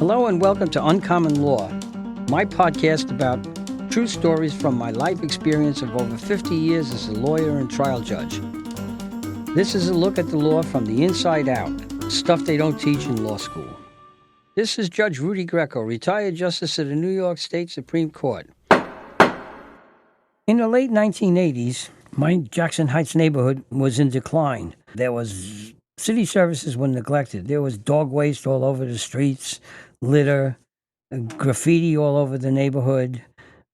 Hello and welcome to Uncommon Law, my podcast about true stories from my life experience of over 50 years as a lawyer and trial judge. This is a look at the law from the inside out, stuff they don't teach in law school. This is Judge Rudy Greco, retired Justice of the New York State Supreme Court. In the late 1980s, my Jackson Heights neighborhood was in decline. City services were neglected. There was dog waste all over the streets, litter, graffiti all over the neighborhood.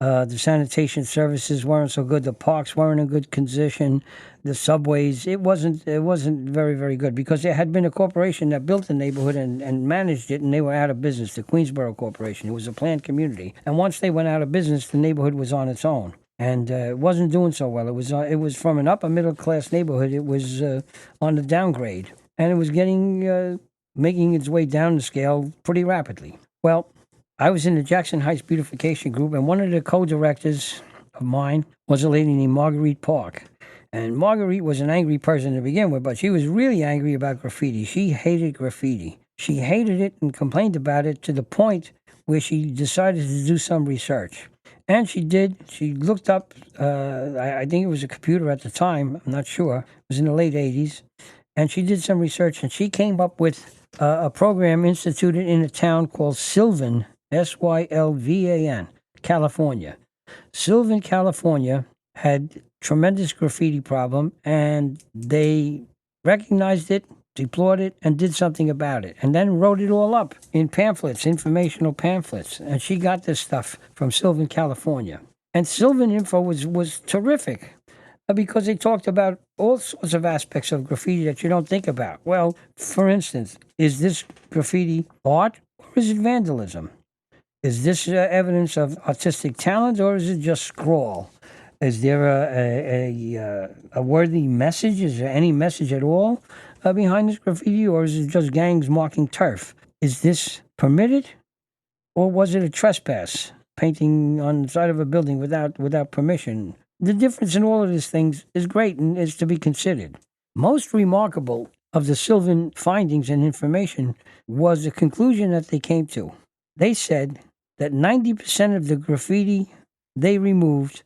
The sanitation services weren't so good. The parks weren't in good condition. The subways, it wasn't very, very good because there had been a corporation that built the neighborhood and managed it, and they were out of business, the Queensboro Corporation. It was a planned community. And once they went out of business, the neighborhood was on its own. And it wasn't doing so well. It was from an upper middle class neighborhood. It was on the downgrade, and it was making its way down the scale pretty rapidly. Well, I was in the Jackson Heights Beautification Group, and one of the co-directors of mine was a lady named Marguerite Park. And Marguerite was an angry person to begin with, but she was really angry about graffiti. She hated graffiti. She hated it and complained about it to the point where she decided to do some research. And she did. She looked up, I think it was a computer at the time, I'm not sure. It was in the late 80s. And she did some research, and she came up with a program instituted in a town called Sylvan, Sylvan, California. Sylvan, California had tremendous graffiti problem, and they recognized it, deplored it, and did something about it, and then wrote it all up in pamphlets, informational pamphlets. And she got this stuff from Sylvan, California. And Sylvan Info was terrific because they talked about all sorts of aspects of graffiti that you don't think about. Well, for instance, is this graffiti art or is it vandalism? Is this evidence of artistic talent or is it just scrawl? Is there a worthy message? Is there any message at all behind this graffiti, or is it just gangs marking turf? Is this permitted, or was it a trespass, painting on the side of a building without permission? The difference in all of these things is great and is to be considered. Most remarkable of the Sylvan findings and information was the conclusion that they came to. They said that 90% of the graffiti they removed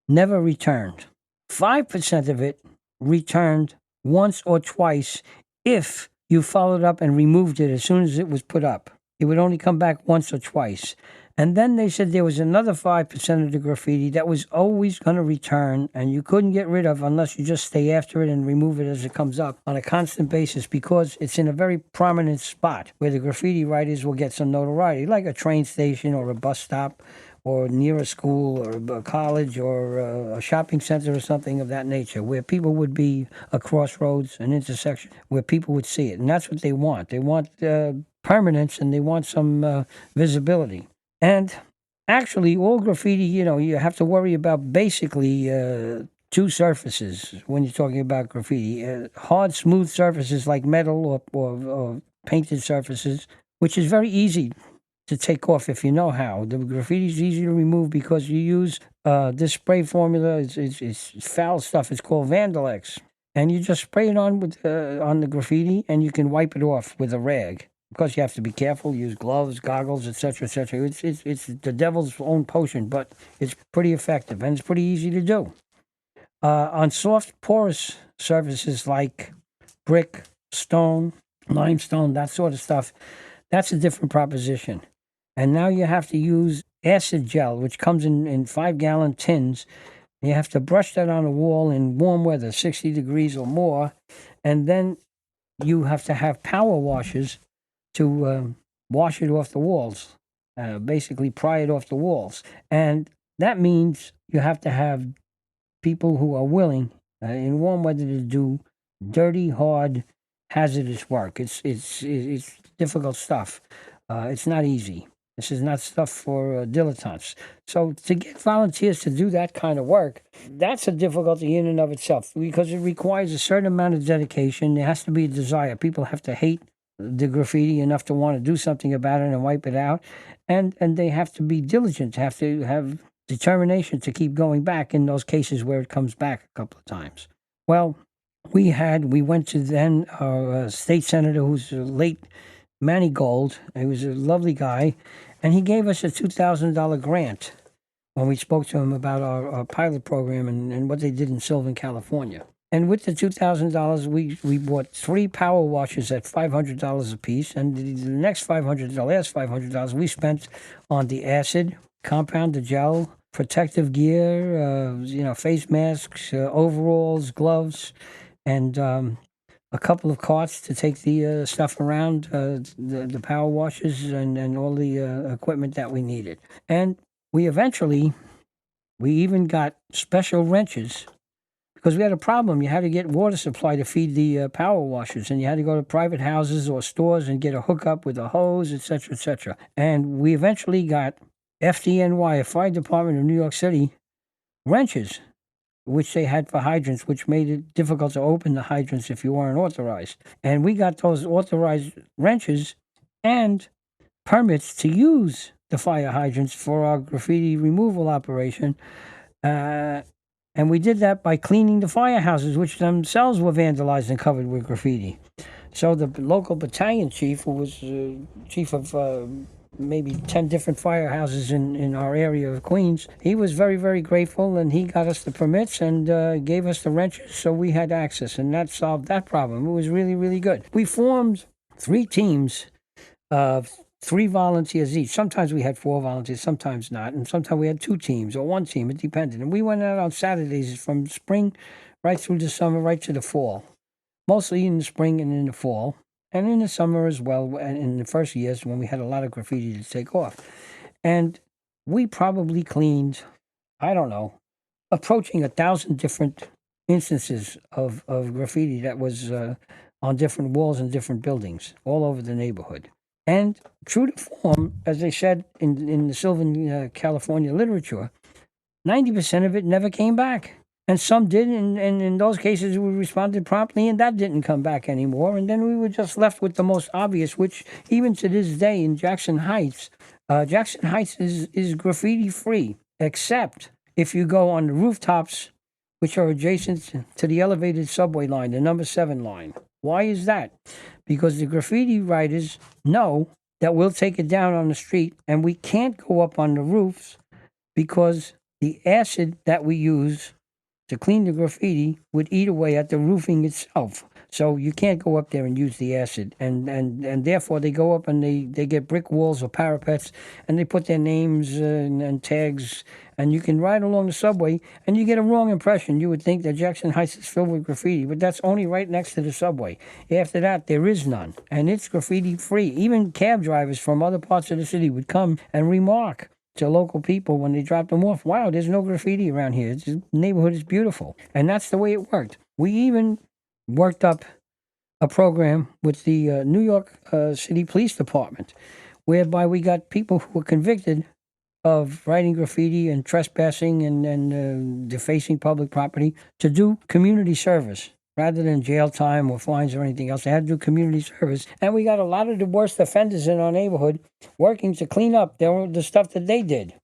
never returned. 5% of it returned once or twice if you followed up and removed it as soon as it was put up. It would only come back once or twice. And then they said there was another 5% of the graffiti that was always going to return, and you couldn't get rid of unless you just stay after it and remove it as it comes up on a constant basis, because it's in a very prominent spot where the graffiti writers will get some notoriety, like a train station or a bus stop or near a school or a college or a shopping center or something of that nature, where people would be a crossroads, an intersection, where people would see it. And that's what they want. They want permanence, and they want some visibility. And actually, all graffiti, you have to worry about basically two surfaces when you're talking about graffiti. Hard, smooth surfaces like metal or painted surfaces, which is very easy to take off if you know how. The graffiti is easy to remove because you use this spray formula. It's foul stuff. It's called Vandalex. And you just spray it on the graffiti, and you can wipe it off with a rag. Of course, you have to be careful, use gloves, goggles, etc., etc. It's the devil's own potion, but it's pretty effective, and it's pretty easy to do. On soft, porous surfaces like brick, stone, limestone, that sort of stuff, that's a different proposition. And now you have to use acid gel, which comes in 5-gallon tins. You have to brush that on the wall in warm weather, 60 degrees or more, and then you have to have power washers to wash it off the walls, basically pry it off the walls. And that means you have to have people who are willing in warm weather to do dirty, hard, hazardous work. It's difficult stuff. It's not easy. This is not stuff for dilettantes. So to get volunteers to do that kind of work, that's a difficulty in and of itself, because it requires a certain amount of dedication. There has to be a desire. People have to hate the graffiti enough to want to do something about it and wipe it out. And they have to be diligent, have to have determination to keep going back in those cases where it comes back a couple of times. Well, we went to then our state senator, who's late Manny Gold. He was a lovely guy, and he gave us a $2,000 grant when we spoke to him about our pilot program and what they did in Sylvan, California. And with the $2,000, we bought 3 power washers at $500 a piece, and the next the last $500 we spent on the acid, compound, the gel, protective gear, face masks, overalls, gloves, and a couple of carts to take the stuff around, the power washers and all the equipment that we needed. And we even got special wrenches because we had a problem. You had to get water supply to feed the power washers, and you had to go to private houses or stores and get a hookup with a hose, etc., etc. And we eventually got FDNY, a Fire Department of New York City, wrenches, which they had for hydrants, which made it difficult to open the hydrants if you weren't authorized. And we got those authorized wrenches and permits to use the fire hydrants for our graffiti removal operation. And we did that by cleaning the firehouses, which themselves were vandalized and covered with graffiti. So the local battalion chief, who was chief of maybe 10 different firehouses in our area of Queens, he was very, very grateful, and he got us the permits and gave us the wrenches, so we had access, and that solved that problem. It was really, really good. We formed 3 teams of 3 volunteers each. Sometimes we had 4 volunteers, sometimes not, and sometimes we had 2 teams or 1 team. It depended. And we went out on Saturdays from spring right through the summer, right to the fall. Mostly in the spring and in the fall, and in the summer as well, and in the first years when we had a lot of graffiti to take off. And we probably cleaned, I don't know, approaching 1,000 different instances of graffiti that was on different walls and different buildings all over the neighborhood. And true to form, as they said in the Sylvan, California literature, 90% of it never came back. And some did, and in those cases we responded promptly, and that didn't come back anymore. And then we were just left with the most obvious, which even to this day in Jackson Heights is graffiti-free, except if you go on the rooftops, which are adjacent to the elevated subway line, the number 7 line. Why is that? Because the graffiti writers know that we'll take it down on the street, and we can't go up on the roofs because the acid that we use to clean the graffiti would eat away at the roofing itself. So you can't go up there and use the acid. And therefore they go up and they get brick walls or parapets, and they put their names and tags, and you can ride along the subway and you get a wrong impression. You would think that Jackson Heights is filled with graffiti, but that's only right next to the subway. After that, there is none, and it's graffiti free. Even cab drivers from other parts of the city would come and remark to local people when they dropped them off, wow, there's no graffiti around here. The neighborhood is beautiful. And that's the way it worked. We even worked up a program with the New York City Police Department, whereby we got people who were convicted of writing graffiti and trespassing and defacing public property to do community service. Rather than jail time or fines or anything else, they had to do community service. And we got a lot of the worst offenders in our neighborhood working to clean up the stuff that they did.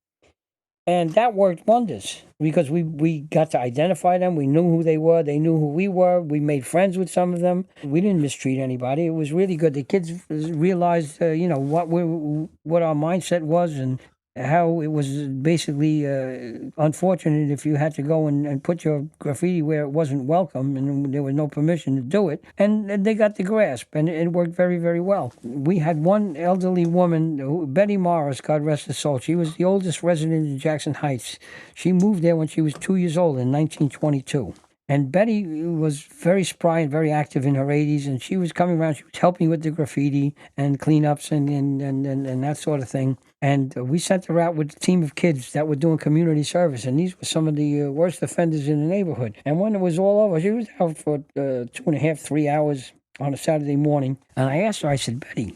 And that worked wonders because we got to identify them. We knew who they were. They knew who we were. We made friends with some of them. We didn't mistreat anybody. It was really good. The kids realized, what our mindset was and how it was basically unfortunate if you had to go and put your graffiti where it wasn't welcome and there was no permission to do it. And they got the grasp, and it worked very, very well. We had one elderly woman, Betty Morris, God rest her soul. She was the oldest resident in Jackson Heights. She moved there when she was 2 years old in 1922. And Betty was very spry and very active in her 80s, and she was coming around. She was helping with the graffiti and cleanups and that sort of thing. And we sent her out with a team of kids that were doing community service, and these were some of the worst offenders in the neighborhood. And when it was all over, she was out for 2.5, 3 hours on a Saturday morning. And I asked her, I said, Betty,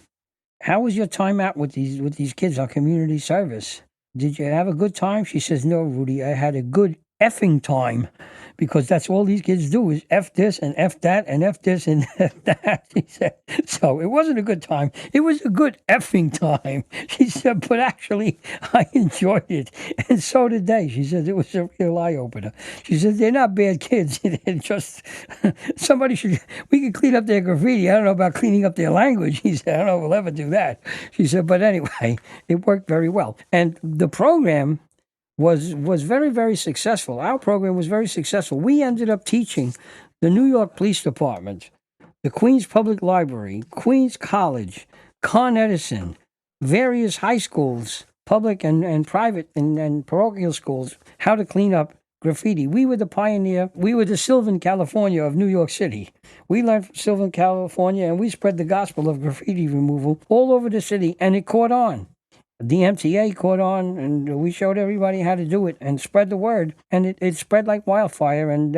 how was your time out with these kids on community service? Did you have a good time? She says, no, Rudy, I had a good effing time. because that's all these kids do is F this and F that and F this and F that. She said, so it wasn't a good time. It was a good effing time. She said, but actually, I enjoyed it. And so did they. She said, it was a real eye opener. She said, they're not bad kids. They're just, we could clean up their graffiti. I don't know about cleaning up their language. He said, I don't know if we'll ever do that. She said, but anyway, it worked very well. And the program was very, very successful. Our program was very successful. We ended up teaching the New York Police Department, the Queens Public Library, Queens College, Con Edison, various high schools, public and private and parochial schools, how to clean up graffiti. We were the pioneer. We were the Sylvan California of New York City. We learned from Sylvan California, and we spread the gospel of graffiti removal all over the city, and it caught on. The MTA caught on, and we showed everybody how to do it and spread the word. And it spread like wildfire, and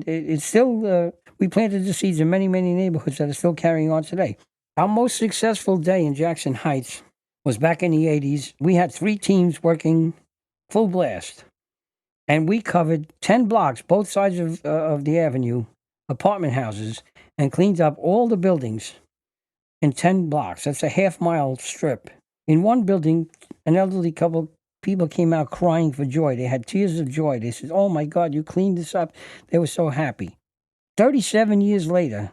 it's still, we planted the seeds in many, many neighborhoods that are still carrying on today. Our most successful day in Jackson Heights was back in the 80s. We had 3 teams working full blast, and we covered 10 blocks, both sides of the avenue, apartment houses, and cleaned up all the buildings in 10 blocks. That's a half-mile strip. In one building, an elderly couple people came out crying for joy. They had tears of joy. They said, oh my God, you cleaned this up. They were so happy. 37 years later,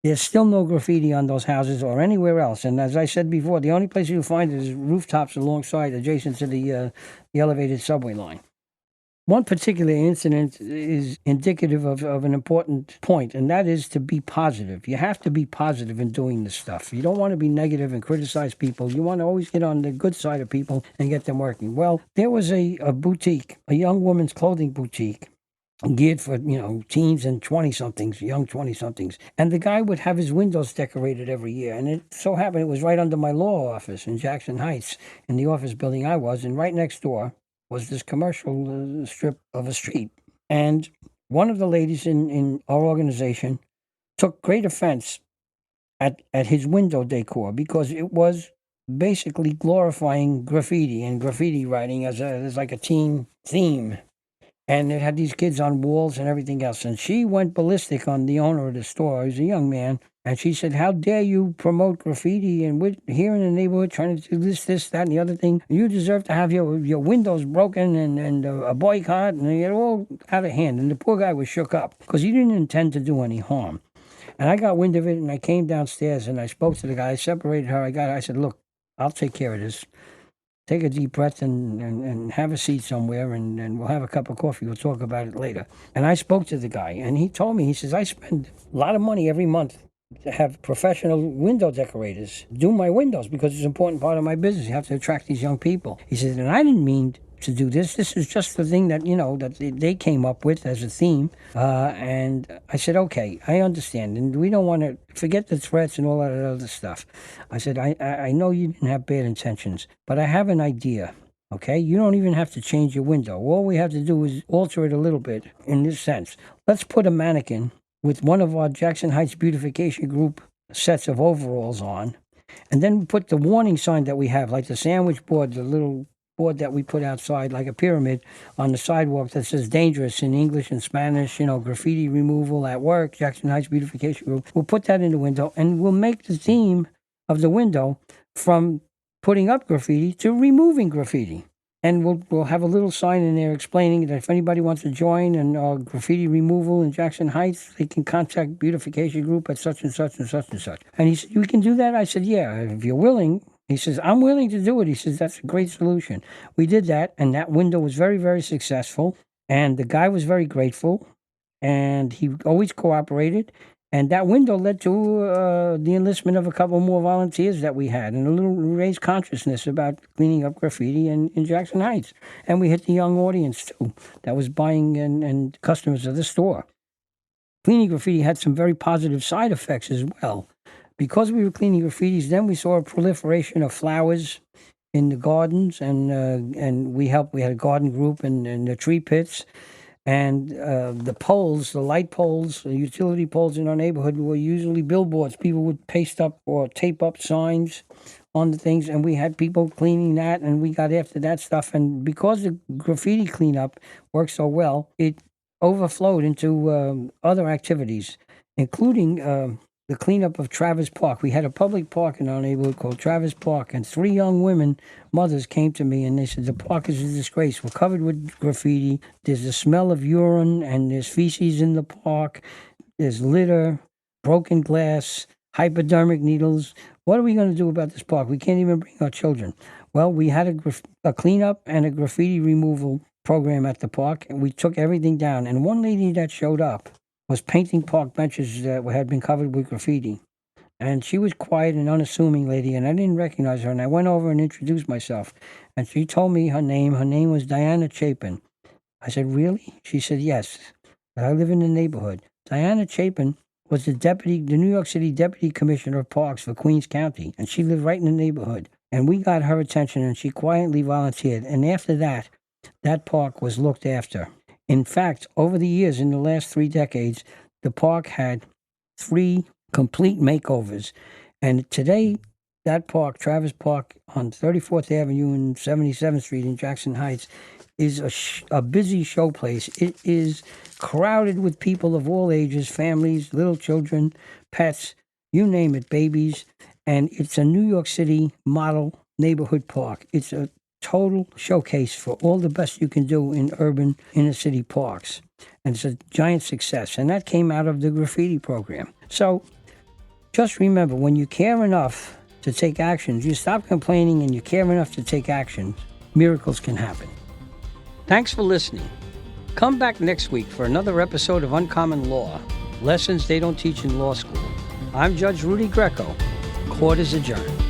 there's still no graffiti on those houses or anywhere else. And as I said before, the only place you'll find it is rooftops alongside, adjacent to the elevated subway line. One particular incident is indicative of an important point, and that is to be positive. You have to be positive in doing this stuff. You don't want to be negative and criticize people. You want to always get on the good side of people and get them working. Well, there was a boutique, a young woman's clothing boutique, geared for, teens and 20-somethings, young 20-somethings. And the guy would have his windows decorated every year. And it so happened it was right under my law office in Jackson Heights, in the office building I was, and right next door was this commercial strip of a street. And one of the ladies in our organization took great offense at his window decor because it was basically glorifying graffiti and graffiti writing as like a teen theme. And it had these kids on walls and everything else. And she went ballistic on the owner of the store. He was a young man. And she said, how dare you promote graffiti? And we're here in the neighborhood trying to do this, that, and the other thing. You deserve to have your windows broken and a boycott. And it all out of hand. And the poor guy was shook up because he didn't intend to do any harm. And I got wind of it, and I came downstairs, and I spoke to the guy. I separated her. I said, look, I'll take care of this. Take a deep breath and have a seat somewhere, and we'll have a cup of coffee. We'll talk about it later. And I spoke to the guy, and he told me, he says, I spend a lot of money every month to have professional window decorators do my windows because it's an important part of my business. You have to attract these young people. He says, and I didn't mean to do this. This is just the thing that, that they came up with as a theme. And I said, okay, I understand. And we don't want to forget the threats and all that other stuff. I said, I know you didn't have bad intentions, but I have an idea. Okay, you don't even have to change your window. All we have to do is alter it a little bit in this sense. Let's put a mannequin with one of our Jackson Heights Beautification Group sets of overalls on, and then put the warning sign that we have, like the sandwich board, the little board that we put outside, like a pyramid on the sidewalk that says dangerous in English and Spanish, graffiti removal at work, Jackson Heights Beautification Group. We'll put that in the window, and we'll make the theme of the window from putting up graffiti to removing graffiti. And we'll have a little sign in there explaining that if anybody wants to join in graffiti removal in Jackson Heights, they can contact Beautification Group at such and such and such and such. And he said, you can do that? I said, yeah, if you're willing. He says, I'm willing to do it. He says, that's a great solution. We did that, and that window was very, very successful. And the guy was very grateful, and he always cooperated. And that window led to the enlistment of a couple more volunteers that we had and a little raised consciousness about cleaning up graffiti in Jackson Heights. And we hit the young audience, too, that was buying and customers of the store. Cleaning graffiti had some very positive side effects as well. Because we were cleaning graffitis, then we saw a proliferation of flowers in the gardens, and we had a garden group in the tree pits. And the poles, the light poles, the utility poles in our neighborhood were usually billboards. People would paste up or tape up signs on the things, and we had people cleaning that, and we got after that stuff. And because the graffiti cleanup worked so well, it overflowed into other activities, including the cleanup of Travis Park. We had a public park in our neighborhood called Travis Park, and 3 young women, mothers, came to me and they said, the park is a disgrace. We're covered with graffiti. There's a smell of urine and there's feces in the park. There's litter, broken glass, hypodermic needles. What are we going to do about this park? We can't even bring our children. Well, we had a cleanup and a graffiti removal program at the park, and we took everything down. And one lady that showed up was painting park benches that had been covered with graffiti. And she was quiet and unassuming lady, and I didn't recognize her. And I went over and introduced myself. And she told me her name. Her name was Diana Chapin. I said, really? She said, yes. I live in the neighborhood. Diana Chapin was the New York City Deputy Commissioner of Parks for Queens County, and she lived right in the neighborhood. And we got her attention, and she quietly volunteered. And after that, that park was looked after. In fact, over the years, in the last 3 decades, the park had 3 complete makeovers. And today, that park, Travis Park on 34th Avenue and 77th Street in Jackson Heights, is a busy showplace. It is crowded with people of all ages, families, little children, pets, you name it, babies. And it's a New York City model neighborhood park. It's a total showcase for all the best you can do in urban inner city parks. And it's a giant success. And that came out of the graffiti program. So just remember, when you care enough to take actions, you stop complaining and you care enough to take action, miracles can happen. Thanks for listening. Come back next week for another episode of Uncommon Law, lessons they don't teach in law school. I'm Judge Rudy Greco. Court is adjourned.